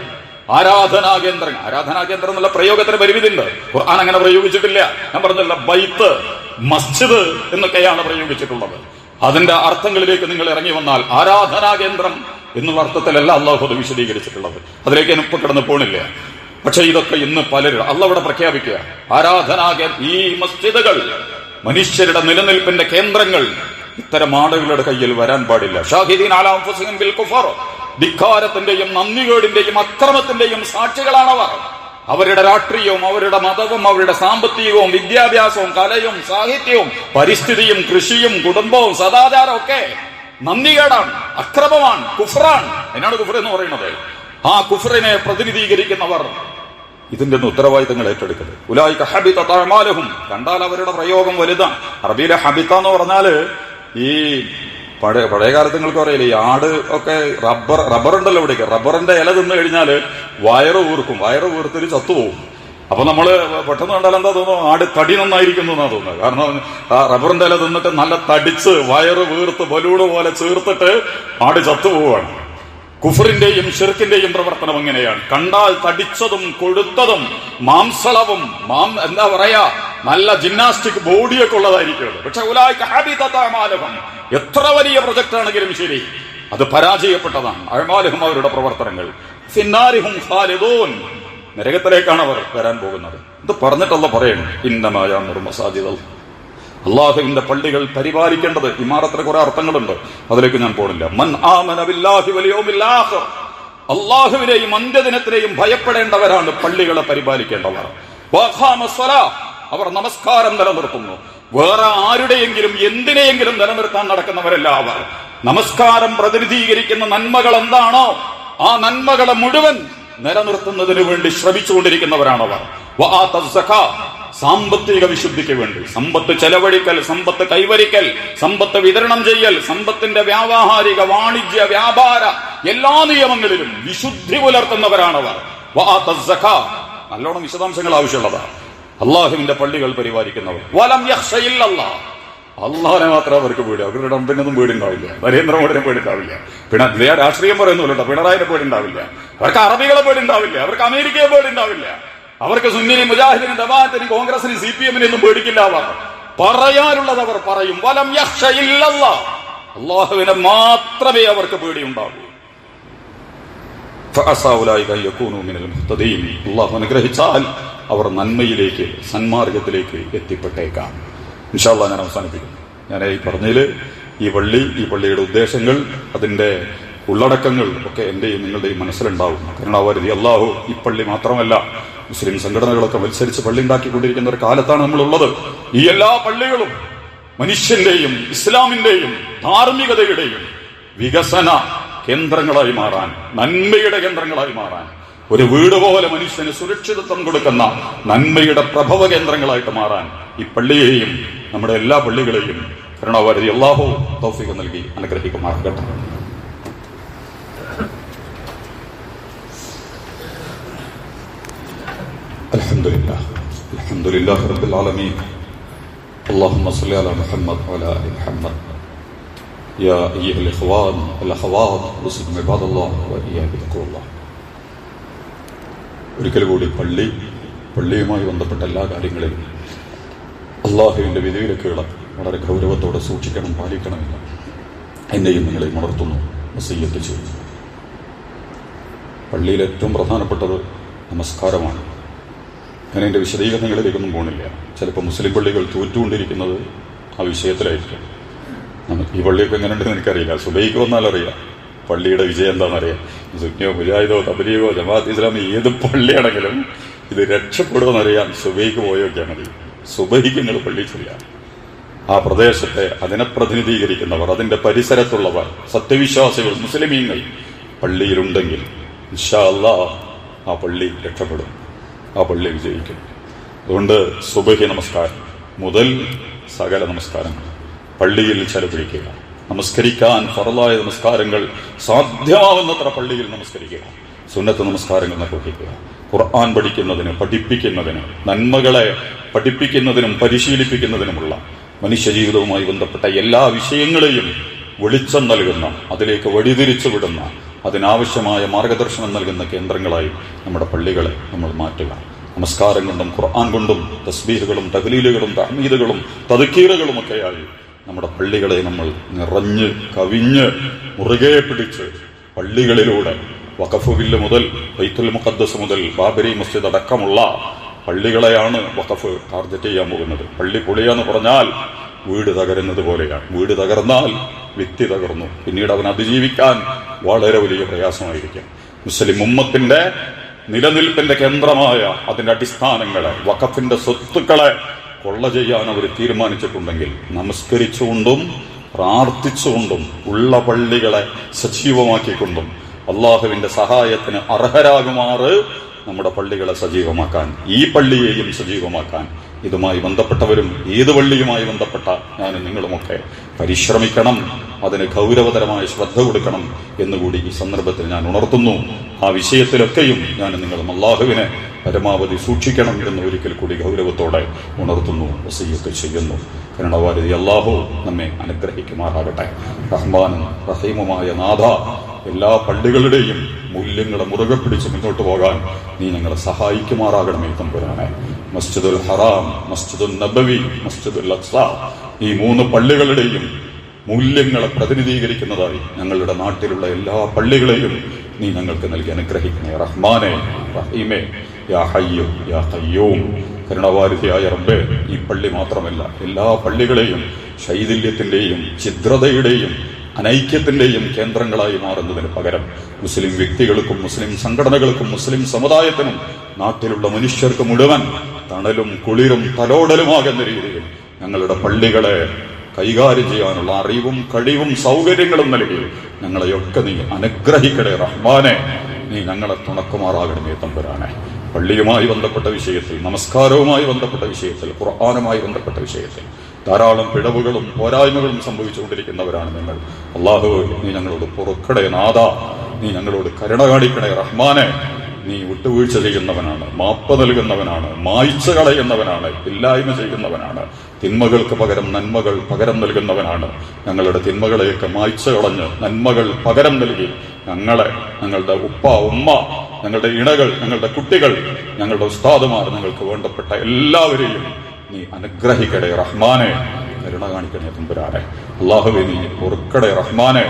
ആരാധനാ കേന്ദ്രം എന്നുള്ള പ്രയോഗത്തിന് പരിമിതിയുണ്ട്. ഖുർആൻ അങ്ങനെ പ്രയോഗിച്ചിട്ടില്ല. ഞാൻ പറഞ്ഞല്ല, ബൈത്ത്, മസ്ജിദ് എന്നൊക്കെയാണ് പ്രയോഗിച്ചിട്ടുള്ളത്. അതിന്റെ അർത്ഥങ്ങളിലേക്ക് നിങ്ങൾ ഇറങ്ങി വന്നാൽ ആരാധനാ കേന്ദ്രം എന്നുള്ള അർത്ഥത്തിലല്ല അള്ളാഹു അത് വിശദീകരിച്ചിട്ടുള്ളത്. അതിലേക്ക് ഞാൻ ഇപ്പൊ കിടന്ന് പോണില്ല. പക്ഷെ ഇതൊക്കെ ഇന്ന് പലരും അള്ളാഹ് ഇവിടെ പ്രഖ്യാപിക്കുക, ഈ മസ്ജിദുകൾ മനുഷ്യരുടെ നിലനിൽപ്പിന്റെ കേന്ദ്രങ്ങൾ ഇത്തരം ആളുകളുടെ കയ്യിൽ വരാൻ പാടില്ല. ഷാഹിദീൻ അലാ അൻഫുസിഹിം ബിൽ കുഫർ, ധിക്കാരത്തിന്റെയും നന്ദികേടിന്റെയും അക്രമത്തിന്റെയും സാക്ഷികളാണവർ. അവരുടെ രാഷ്ട്രീയവും അവരുടെ മതവും അവരുടെ സാമ്പത്തികവും വിദ്യാഭ്യാസവും കലയും സാഹിത്യവും പരിസ്ഥിതിയും കൃഷിയും കുടുംബവും സദാചാരവും ഒക്കെ നന്ദികേടാണ്, അക്രമമാണ്, കുഫ്റാണ്. അതിനാണ് കുഫർ എന്ന് പറയുന്നത്. ആ കുഫറിനെ പ്രതിനിധീകരിക്കുന്നവർ ഇതിന്റെ ഉത്തരവാദിത്തങ്ങൾ ഏറ്റെടുക്കുന്നത്. ഉലൈക ഹബിതത് അഅമാലുഹും, കണ്ടാൽ അവരുടെ പ്രയോഗം വലുതാണ്. അറബിയിലെ ഹബിത എന്ന് പറഞ്ഞാല് ഈ പഴയ കാലത്ത് നിങ്ങൾക്ക് അറിയില്ല, ഈ ആട് ഒക്കെ റബ്ബർ ഉണ്ടല്ലോ, ഇവിടേക്ക് റബ്ബറിന്റെ ഇല തിന്നു കഴിഞ്ഞാല് വയറ് വീർത്തിട്ട് ചത്തുപോകും. അപ്പൊ നമ്മള് പെട്ടെന്ന് കണ്ടാൽ എന്താ തോന്നുന്നു, ആട് തടി നന്നായിരിക്കുന്നു എന്നാ തോന്നുന്നത്. കാരണം ആ റബ്ബറിന്റെ ഇല തിന്നിട്ട് നല്ല തടിച്ച് വയറ് വീർത്ത് ബലൂണ് പോലെ ചേർത്തിട്ട് ആട് ചത്തുപോവാണ്. കുഫറിന്റെയും ഷിർക്കിന്റെയും പ്രവർത്തനം എങ്ങനെയാണ്? കണ്ടാൽ തടിച്ചതും കൊഴുത്തതും മാംസളവും എന്താ പറയാ, നല്ല ജിംനാസ്റ്റിക് ബോഡിയൊക്കെ ഉള്ളതായിരിക്കും. പക്ഷെ ഉലൈക ഹബിതത് അഅമാലുഹും, എത്ര വലിയ പ്രൊജക്ട് ആണെങ്കിലും ശരി, അത് പരാജയപ്പെട്ടതാണ്. അഅമാലുഹും, അവരുടെ പ്രവർത്തനങ്ങൾ. ഫിന്നാരിഹും ഖാലിദൂൻ, നരകത്തിലേക്കാണ് അവർ വരാൻ പോകുന്നത്. ഇത് പറഞ്ഞിട്ടല്ല പറയുന്നു, ഇന്നമാ യഅ്മുറു മസാജിദല്ലാഹ്, അള്ളാഹുവിന്റെ പള്ളികൾ പരിപാലിക്കേണ്ടത്. ഇമാറത്തിന് കുറെ അർത്ഥങ്ങളുണ്ട്, അതിലേക്ക് ഞാൻ പോണില്ല. മൻ ആമന ബില്ലാഹി വൽ യൗമിൽ ആഖിർ, അള്ളാഹുവിനെയും അന്ത്യദിനത്തിനെയും ഭയപ്പെടേണ്ടവരാണ് പള്ളികളെ പരിപാലിക്കേണ്ടവർ. വഖാമ സ്വലാഹ്, അവർ നമസ്കാരം നിലനിർത്തുന്നു. വേറെ ആരുടെയെങ്കിലും എന്തിനെയെങ്കിലും നിലനിർത്താൻ നടക്കുന്നവരല്ല അവർ. നമസ്കാരം പ്രതിനിധീകരിക്കുന്ന നന്മകൾ എന്താണോ ആ നന്മകളെ മുഴുവൻ നിലനിർത്തുന്നതിന് വേണ്ടി ശ്രമിച്ചുകൊണ്ടിരിക്കുന്നവരാണവർ. സാമ്പത്തിക വിശുദ്ധിക്ക് വേണ്ടി സമ്പത്ത് ചെലവഴിക്കൽ, സമ്പത്ത് കൈവരിക്കൽ, സമ്പത്ത് വിതരണം ചെയ്യൽ, സമ്പത്തിന്റെ വ്യാവഹാരിക വാണിജ്യ വ്യാപാര എല്ലാ നിയമങ്ങളിലും വിശുദ്ധി പുലർത്തുന്നവരാണവർ. നല്ലോണം വിശദാംശങ്ങൾ ആവശ്യമുള്ളതാ. അള്ളാഹുവിന്റെ പള്ളികൾ പരിപാലിക്കുന്നവർ വലം യഖ്ശയില്ലല്ലാഹ്, അള്ളാഹിനെ മാത്രമേ അവർക്ക് പേടി. അവരുടെ റബ്ബിനൊന്നും പേടിണ്ടാവില്ല, നരേന്ദ്രമോദിനെ പേടിണ്ടാവില്ല, പിന്നെ രാഷ്ട്രീയം പറയുന്നില്ല, പിണറായിനെ പേടിണ്ടാവില്ല, അവർക്ക് അറബികളെ പേടിണ്ടാവില്ല, അവർക്ക് അമേരിക്കയെ പേടിണ്ടാവില്ല, അവർക്ക് സുന്നിനും മുജാഹിദിനും ജമാഅത്തിനും കോൺഗ്രസിനും CPM ഒന്നും പേടിക്കില്ല. അവർ പറയാനുള്ളത് അവർ പറയും. വലം യഖ്ശയില്ലല്ലാഹ്, അള്ളാഹുവിനെ മാത്രമേ അവർക്ക് പേടിയുണ്ടാവൂ. അള്ളാഹു അനുഗ്രഹിച്ചാൽ അവർ നന്മയിലേക്ക്, സന്മാർഗത്തിലേക്ക് എത്തിപ്പെട്ടേക്കാം. ഇൻഷാ അല്ലാഹ് ഞാൻ അവസാനിപ്പിക്കുന്നു. ഞാൻ ഈ പറഞ്ഞതിൽ ഈ പള്ളിയുടെ ഉദ്ദേശങ്ങൾ, അതിന്റെ ഉള്ളടക്കങ്ങൾ ഒക്കെ എന്റെയും നിങ്ങളുടെയും മനസ്സിലുണ്ടാവും. കരുണാവാരിധി അള്ളാഹു ഈ പള്ളി മാത്രമല്ല, മുസ്ലിം സംഘടനകളൊക്കെ മത്സരിച്ച് പള്ളി ഉണ്ടാക്കിക്കൊണ്ടിരിക്കുന്ന ഒരു കാലത്താണ് നമ്മളുള്ളത്. ഈ എല്ലാ പള്ളികളും മനുഷ്യന്റെയും ഇസ്ലാമിന്റെയും ധാർമ്മികതയുടെയും വികസന കേന്ദ്രങ്ങളായി മാറാൻ, നന്മയുടെ കേന്ദ്രങ്ങളായി മാറാൻ, ഒരു വീട് പോലെ മനുഷ്യന് സുരക്ഷിതത്വം കൊടുക്കുന്ന നന്മയുടെ പ്രഭവ കേന്ദ്രങ്ങളായിട്ട് മാറാൻ ഈ പള്ളിയെയും നമ്മുടെ എല്ലാ പള്ളികളെയും കരുണാവാരിധി അല്ലാഹു തൗഫീഖ് നൽകി അനുഗ്രഹിക്കുമാറാകട്ടെ. അൽഹംദുലില്ലാഹി റബ്ബിൽ ആലമീൻ. اللهم صل على محمد وعلى آل محمد. يا أيها الإخوان والأخوات أوصيكم عباد الله وإياكم بتقوى الله. ഒരിക്കൽ കൂടി പള്ളിയുമായി ബന്ധപ്പെട്ട എല്ലാ കാര്യങ്ങളിലും അള്ളാഹുവിന്റെ വിധിവിലക്കുകൾ വളരെ ഗൗരവത്തോടെ സൂക്ഷിക്കണം, പാലിക്കണമെന്ന് എന്നെയും നിങ്ങളെയും ഉണർത്തുന്നു, വസിയ്യത്ത് ചെയ്യുന്നു. പള്ളിയിൽ ഏറ്റവും പ്രധാനപ്പെട്ടത് നമസ്കാരമാണ്. ഞാൻ എൻ്റെ വിശദീകരണങ്ങളിലേക്കൊന്നും പോണില്ല. ചിലപ്പോൾ മുസ്ലിം പള്ളികൾ തോറ്റുകൊണ്ടിരിക്കുന്നത് ആ വിഷയത്തിലായിരിക്കും. ഈ പള്ളിയൊക്കെ എങ്ങനെയുണ്ടെന്ന് എനിക്കറിയില്ല. സുബൈക്ക് വന്നാലറിയാം പള്ളിയുടെ വിജയം എന്താണെന്നറിയാം. സുന്നിയോ മുജാഹിദോ തബ്ലീഗോ ജമാഅത്ത് ഇസ്ലാമി ഏത് പള്ളിയാണെങ്കിലും ഇത് രക്ഷപ്പെടുമെന്നറിയാൻ സുബൈക്ക് പോയൊക്കെ മതി. സുബൈക്ക് നിങ്ങൾ പള്ളി ചെയ്യാം. ആ പ്രദേശത്തെ അതിനെ പ്രതിനിധീകരിക്കുന്നവർ, അതിന്റെ പരിസരത്തുള്ളവർ, സത്യവിശ്വാസികൾ, മുസ്ലിമീങ്ങൾ പള്ളിയിലുണ്ടെങ്കിൽ ഇൻഷാ അല്ലാഹ് ആ പള്ളി രക്ഷപ്പെടും, ആ പള്ളി വിജയിക്കും. അതുകൊണ്ട് സുബഹി നമസ്കാരം മുതൽ സകല നമസ്കാരങ്ങൾ പള്ളിയിൽ ചെലവഴിക്കുക. നമസ്കരിക്കാൻ ഫർളായ നമസ്കാരങ്ങൾ സാധ്യമാവുന്നത്ര പള്ളിയിൽ നമസ്കരിക്കുക. സുന്നത്ത് നമസ്കാരങ്ങൾ നിർവഹിക്കുക. ഖുർആൻ പഠിപ്പിക്കുന്നതിന് നന്മകളെ പഠിപ്പിക്കുന്നതിനും പരിശീലിപ്പിക്കുന്നതിനുമുള്ള മനുഷ്യജീവിതവുമായി ബന്ധപ്പെട്ട എല്ലാ വിഷയങ്ങളെയും വെളിച്ചം നൽകുന്ന, അതിലേക്ക് വഴിതിരിച്ചു വിടുന്ന, അതിനാവശ്യമായ മാർഗദർശനം നൽകുന്ന കേന്ദ്രങ്ങളായി നമ്മുടെ പള്ളികളെ നമ്മൾ മാറ്റുക. നമസ്കാരം കൊണ്ടും ഖുർആൻ കൊണ്ടും തസ്ബീഹുകളും തഹ്ലീലുകളും തഹ്മീദുകളും തദ്കീറുകളുമൊക്കെയായി നമ്മുടെ പള്ളികളെ നമ്മൾ നിറഞ്ഞ് കവിഞ്ഞ് മുറുകെ പിടിച്ച് പള്ളികളിലൂടെ വഖഫ് ബില്ല് മുതൽ ബൈത്തുൽ മുഖദ്ദസ് മുതൽ ബാബരി മസ്ജിദ് അടക്കമുള്ള പള്ളികളെയാണ് വഖഫ് ടാർഗറ്റ് ചെയ്യാൻ പോകുന്നത്. പള്ളി പൊളിയാന്ന് പറഞ്ഞാൽ വീട് തകരുന്നത് പോലെയാണ്. വീട് തകർന്നാൽ വ്യക്തി തകർന്നു, പിന്നീട് അവൻ അതിജീവിക്കാൻ വളരെ വലിയ പ്രയാസമായിരിക്കും. മുസ്ലിം ഉമ്മത്തിന്റെ നിലനിൽപ്പിന്റെ കേന്ദ്രമായ അതിന്റെ അടിസ്ഥാനങ്ങളെ, വഖഫിന്റെ സ്വത്തുക്കളെ കൊള്ള ചെയ്യാൻ അവർ തീരുമാനിച്ചിട്ടുണ്ടെങ്കിൽ നമസ്കരിച്ചുകൊണ്ടും പ്രാർത്ഥിച്ചുകൊണ്ടും ഉള്ള പള്ളികളെ സജീവമാക്കിക്കൊണ്ടും അള്ളാഹുവിന്റെ സഹായത്തിന് അർഹരാകുമാറ് നമ്മുടെ പള്ളികളെ സജീവമാക്കാൻ, ഈ പള്ളിയെയും സജീവമാക്കാൻ ഇതുമായി ബന്ധപ്പെട്ടവരും ഏത് പള്ളിയുമായി ബന്ധപ്പെട്ട ഞാനും നിങ്ങളുമൊക്കെ പരിശ്രമിക്കണം. അതിന് ഗൗരവതരമായ ശ്രദ്ധ കൊടുക്കണം എന്നുകൂടി ഈ സന്ദർഭത്തിൽ ഞാൻ ഉണർത്തുന്നു. ആ വിഷയത്തിലൊക്കെയും ഞാൻ നിങ്ങളും അള്ളാഹുവിനെ പരമാവധി സൂക്ഷിക്കണം എന്ന് ഒരിക്കൽ കൂടി ഗൗരവത്തോടെ ഉണർത്തുന്നു, വസിയ്യത്ത് ചെയ്യുന്നു. കരുണാവാരിധി അല്ലാഹു നമ്മെ അനുഗ്രഹിക്കുമാറാകട്ടെ. റഹ്മാനും റഹീമുമായ നാഥ, എല്ലാ പള്ളികളുടെയും മൂല്യങ്ങളെ മുറുകെ പിടിച്ച് മുന്നോട്ട് പോകാൻ നീ ഞങ്ങളെ സഹായിക്കുമാറാകണമേ തമ്പുരാനെ. മസ്ജിദുൽ ഹറാം, മസ്ജിദുൽ നബവി, മസ്ജിദുൽ അഖ്സ, ഈ 3 പള്ളികളുടെയും മൂല്യങ്ങളെ പ്രതിനിധീകരിക്കുന്നതായി ഞങ്ങളുടെ നാട്ടിലുള്ള എല്ലാ പള്ളികളെയും നീ ഞങ്ങൾക്ക് നൽകി അനുഗ്രഹിക്കണേ. റഹ്മാനെ റഹീമേ, യാ ഹയ്യു യാ ഖയ്യൂം. കരുണാവാരിധിയായ റബ്ബേ, ഈ പള്ളി മാത്രമല്ല എല്ലാ പള്ളികളെയും ശൈഥില്യത്തിന്റെയും ഛിദ്രതയുടെയും അനൈക്യത്തിന്റെയും കേന്ദ്രങ്ങളായി മാറുന്നതിന് പകരം മുസ്ലിം വ്യക്തികൾക്കും മുസ്ലിം സംഘടനകൾക്കും മുസ്ലിം സമുദായത്തിനും നാട്ടിലുള്ള മനുഷ്യർക്ക് മുഴുവൻ തണലും കുളിരും തലോടലുമാകുന്ന രീതിയിൽ ഞങ്ങളുടെ പള്ളികളെ കൈകാര്യം ചെയ്യാനുള്ള അറിവും കഴിവും സൗകര്യങ്ങളും നൽകി ഞങ്ങളെയൊക്കെ നീ അനുഗ്രഹിക്കണേ. റഹ്മാനെ, നീ ഞങ്ങളെ തുണക്കുമാറാകണമേ തമ്പുരാനെ. പള്ളിയുമായി ബന്ധപ്പെട്ട വിഷയത്തിൽ, നമസ്കാരവുമായി ബന്ധപ്പെട്ട വിഷയത്തിൽ, ഖുർആനുമായി ബന്ധപ്പെട്ട വിഷയത്തിൽ ധാരാളം പിഴവുകളും പോരായ്മകളും സംഭവിച്ചുകൊണ്ടിരിക്കുന്നവരാണ് നിങ്ങൾ. അല്ലാഹു, നീ ഞങ്ങളോട് പൊറുക്കണേ നാഥ, നീ ഞങ്ങളോട് കരുണ കാണിക്കണേ റഹ്മാനെ. നീ വിട്ടുവീഴ്ച ചെയ്യുന്നവനാണ്, മാപ്പ് നൽകുന്നവനാണ്, മായ്ച്ചു കളയുന്നവനാണ്, ഇല്ലായ്മ ചെയ്യുന്നവനാണ്. തിന്മകൾക്ക് പകരം നന്മകൾ പകരം നൽകുന്നവനാണ്. ഞങ്ങളുടെ തിന്മകളെയൊക്കെ മായ്ച്ചു കളഞ്ഞ് നന്മകൾ പകരം നൽകി ഞങ്ങളെ, ഞങ്ങളുടെ ഉപ്പ ഉമ്മ, ഞങ്ങളുടെ ഇണകൾ, ഞങ്ങളുടെ കുട്ടികൾ, ഞങ്ങളുടെ ഉസ്താദുമാർ, ഞങ്ങൾക്ക് വേണ്ടപ്പെട്ട എല്ലാവരെയും നീ അനുഗ്രഹിക്കടേ റഹ്മാനെ. കരുണ കാണിക്കണേ തമ്പുരാനെ. അല്ലാഹുവേ നീ പൊറുക്കടേ റഹ്മാനെ.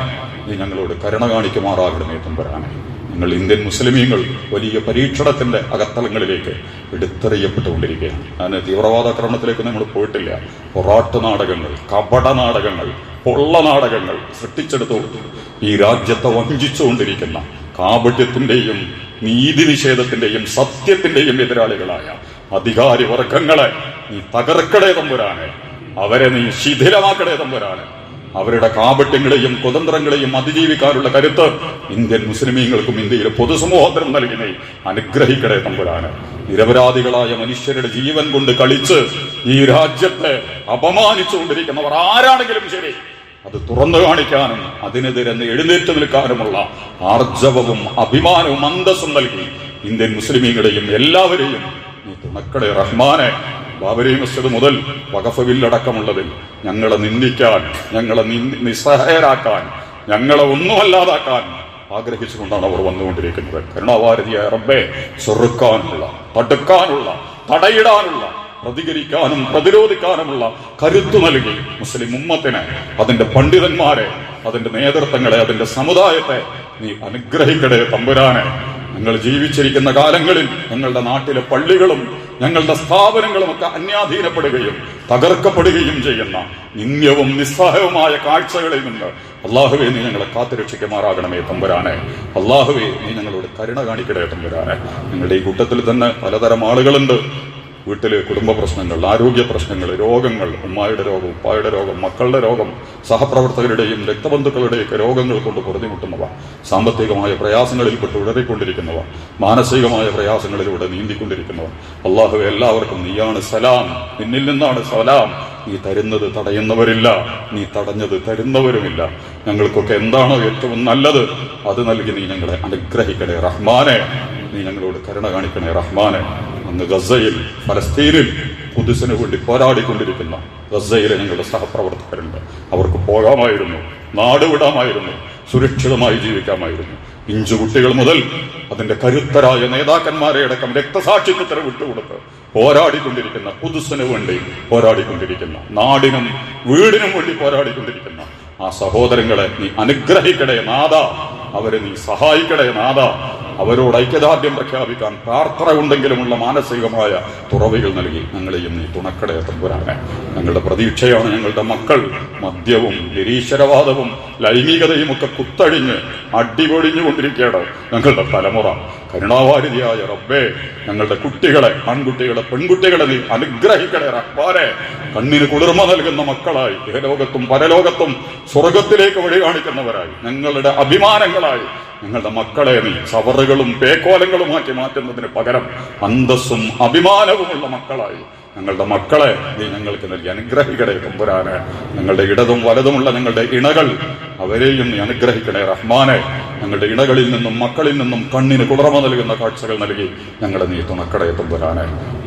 നീ ഞങ്ങളോട് കരുണ കാണിക്കുമാറാകണമേ തമ്പുരാനെ. ഞങ്ങൾ ഇന്ത്യൻ മുസ്ലിമീങ്ങൾ വലിയ പരീക്ഷണത്തിന്റെ അകത്തളങ്ങളിലേക്ക് എടുത്തെറിയപ്പെട്ടുകൊണ്ടിരിക്കുകയാണ്. ഞാൻ തീവ്രവാദാക്രമണത്തിലേക്ക് നമ്മൾ പോയിട്ടില്ല. പൊറാട്ട് നാടകങ്ങൾ, കപട നാടകങ്ങൾ, പൊള്ള നാടകങ്ങൾ സൃഷ്ടിച്ചെടുത്തു ഈ രാജ്യത്തെ വഞ്ചിച്ചുകൊണ്ടിരിക്കുന്ന കാപട്യത്തിന്റെയും നീതി നിഷേധത്തിന്റെയും സത്യത്തിന്റെയും എതിരാളികളായ അധികാരി വർഗങ്ങളെ നീ തകർക്കടേ തമ്പുരാനെ. അവരെ നീ ശിഥിലമാക്കടേ തമ്പുരാനെ. അവരുടെ കാപട്യങ്ങളെയും കുതന്ത്രങ്ങളെയും അതിജീവിക്കാനുള്ള കരുത്ത് ഇന്ത്യൻ മുസ്ലിമീങ്ങൾക്കും ഇന്ത്യയിലെ പൊതുസമൂഹത്തിനും നൽകി നീ അനുഗ്രഹിക്കടേ തമ്പുരാന്. നിരപരാധികളായ മനുഷ്യരുടെ ജീവൻ കൊണ്ട് കളിച്ച് ഈ രാജ്യത്തെ അപമാനിച്ചുകൊണ്ടിരിക്കുന്നവർ ആരാണെങ്കിലും ശരി, അത് തുറന്നു കാണിക്കാനും അതിനെതിരെ എഴുന്നേറ്റ് നിൽക്കാനുമുള്ള ആർജവവും അഭിമാനവും അന്തസ്സും നൽകി ഇന്ത്യൻ മുസ്ലിമീങ്ങളെയും എല്ലാവരെയും നീ തുണക്കടേ റഹ്മാനെ. ബാബരി മസ്ജിദ് മുതൽ വഖഫ് ബില്ലടക്കമുള്ളതിൽ ഞങ്ങളെ നിന്ദിക്കാൻ, ഞങ്ങളെ നിസ്സഹായരാക്കാൻ, ഞങ്ങളെ ഒന്നുമല്ലാതാക്കാൻ ആഗ്രഹിച്ചുകൊണ്ടാണ് അവർ വന്നുകൊണ്ടിരിക്കുന്നത്. കരുണാവാരതിയായ റബ്ബേ, ചെറുക്കാനുള്ള, തടുക്കാനുള്ള, തടയിടാനുള്ള, പ്രതികരിക്കാനും പ്രതിരോധിക്കാനുമുള്ള കരുത്തു നൽകി മുസ്ലിം ഉമ്മത്തിനെ, അതിന്റെ പണ്ഡിതന്മാരെ, അതിന്റെ നേതൃത്വങ്ങളെ, അതിന്റെ സമുദായത്തെ നീ അനുഗ്രഹിക്കടേ തമ്പുരാനെ. ഞങ്ങൾ ജീവിച്ചിരിക്കുന്ന കാലങ്ങളിൽ ഞങ്ങളുടെ നാട്ടിലെ പള്ളികളും ഞങ്ങളുടെ സ്ഥാപനങ്ങളും ഒക്കെ അന്യാധീനപ്പെടുകയും തകർക്കപ്പെടുകയും ചെയ്യുന്ന നിന്ദ്യവും നിസ്സഹായവുമായ കാഴ്ചകളിൽ നിന്ന് അല്ലാഹുവേ നീ ഞങ്ങളെ കാത്തുരക്ഷിക്കുമാറാകണമേ തമ്പുരാനെ. അല്ലാഹുവേ നീ ഞങ്ങളോട് കരുണ കാണിക്കടേ തമ്പുരാനെ. ഞങ്ങളുടെ ഈ കൂട്ടത്തിൽ തന്നെ പലതരം ആളുകളുണ്ട്. വീട്ടില് കുടുംബ പ്രശ്നങ്ങൾ, ആരോഗ്യ പ്രശ്നങ്ങൾ, രോഗങ്ങൾ, ഉമ്മായുടെ രോഗം, ഉപ്പായുടെ രോഗം, മക്കളുടെ രോഗം, സഹപ്രവർത്തകരുടെയും രക്തബന്ധുക്കളുടെയൊക്കെ രോഗങ്ങൾ കൊണ്ട് പൊറുതിമുട്ടുന്നവ, സാമ്പത്തികമായ പ്രയാസങ്ങളിൽപ്പെട്ട് ഉഴറിക്കൊണ്ടിരിക്കുന്നവ, മാനസികമായ പ്രയാസങ്ങളിലൂടെ നീന്തിക്കൊണ്ടിരിക്കുന്നവ, അല്ലാഹുവേ എല്ലാവർക്കും നീയാണ് സലാം, നിന്നിൽ നിന്നാണ് സലാം. നീ തരുന്നത് തടയുന്നവരില്ല, നീ തടഞ്ഞത് തരുന്നവരുമില്ല. ഞങ്ങൾക്കൊക്കെ എന്താണോ ഏറ്റവും നല്ലത് അത് നൽകി നീ ഞങ്ങളെ അനുഗ്രഹിക്കണേ റഹ്മാനെ. നീ ഞങ്ങളോട് കരുണ കാണിക്കണേ റഹ്മാനെ. അന്ന് ഗസയിൽ, ഫലസ്തീനിൽ ഖുദ്സിന് വേണ്ടി പോരാടിക്കൊണ്ടിരിക്കുന്ന ഗസയിലെ ഞങ്ങളുടെ സഹപ്രവർത്തകരുണ്ട്. അവർക്ക് പോകാമായിരുന്നു, നാട് വിടാമായിരുന്നു, സുരക്ഷിതമായി ജീവിക്കാമായിരുന്നു. പിഞ്ചുകുട്ടികൾ മുതൽ അതിന്റെ കരുത്തരായ നേതാക്കന്മാരെ അടക്കം രക്തസാക്ഷിത്വത്തിന് വിട്ടുകൊടുത്ത് പോരാടിക്കൊണ്ടിരിക്കുന്ന, ഖുദ്സിന് വേണ്ടി പോരാടിക്കൊണ്ടിരിക്കുന്ന, നാടിനും വീടിനും വേണ്ടി പോരാടിക്കൊണ്ടിരിക്കുന്ന ആ സഹോദരങ്ങളെ നീ അനുഗ്രഹിക്കടേ നാഥ. അവരെ നീ സഹായിക്കടേ നാഥ. അവരോട് ഐക്യദാർഢ്യം പ്രഖ്യാപിക്കാൻ പ്രാർത്ഥന ഉണ്ടെങ്കിലുമുള്ള മാനസികമായ തുറവികൾ നൽകി ഞങ്ങളെയും നീ തുണക്കടേ തമ്പുരാനെ. ഞങ്ങളുടെ പ്രതീക്ഷയാണ് ഞങ്ങളുടെ മക്കൾ മദ്യവും നിരീശ്വരവാദവും ലൈംഗികതയും ഒക്കെ കുത്തഴിഞ്ഞ് അടിപൊളിഞ്ഞുകൊണ്ടിരിക്കുകയാണ് ഞങ്ങളുടെ തലമുറ. കരുണാവാരിധിയായ റബ്ബേ, ഞങ്ങളുടെ കുട്ടികളെ, ആൺകുട്ടികളെ, പെൺകുട്ടികളെ നീ അനുഗ്രഹിക്കടേ റഹ്മാനെ. കണ്ണിന് കുളിർമ നൽകുന്ന മക്കളായി ഇഹലോകത്തും പരലോകത്തും സ്വർഗത്തിലേക്ക് വഴി കാണിക്കുന്നവരായി, ഞങ്ങളുടെ അഭിമാനങ്ങളായി ഞങ്ങളുടെ മക്കളെ നീ ചവറുകളും പേക്കോലങ്ങളുമാക്കി മാറ്റുന്നതിന് പകരം അന്തസ്സും അഭിമാനവുമുള്ള മക്കളായി ഞങ്ങളുടെ മക്കളെ നീ ഞങ്ങൾക്ക് നൽകി അനുഗ്രഹിക്കണേ തമ്പുരാനെ. ഞങ്ങളുടെ ഇടതും വലതുമുള്ള ഞങ്ങളുടെ ഇണകൾ, അവരെയും നീ അനുഗ്രഹിക്കണേ റഹ്മാനെ. ഞങ്ങളുടെ ഇണകളിൽ നിന്നും മക്കളിൽ നിന്നും കണ്ണിന് കുളിർമ നൽകുന്ന കാഴ്ചകൾ നൽകി ഞങ്ങളെ നീ തുണക്കടേ തമ്പുരാനെ.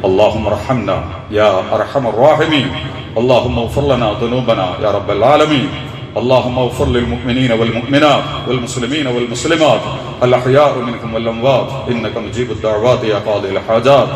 അല്ലാഹുമ്മ റഹ്മനാ യാ അർഹമർ റഹീമീൻ. അല്ലാഹുമ്മ ഗ്ഫിർ ലനാ ദുനൂബനാ യാ റബ്ബൽ ആലമീൻ. اللهم اغفر للمؤمنين والمؤمنات والمسلمين والمسلمات الأحياء منكم والأموات إنك مجيب الدعوات يا قاضي الحاجات.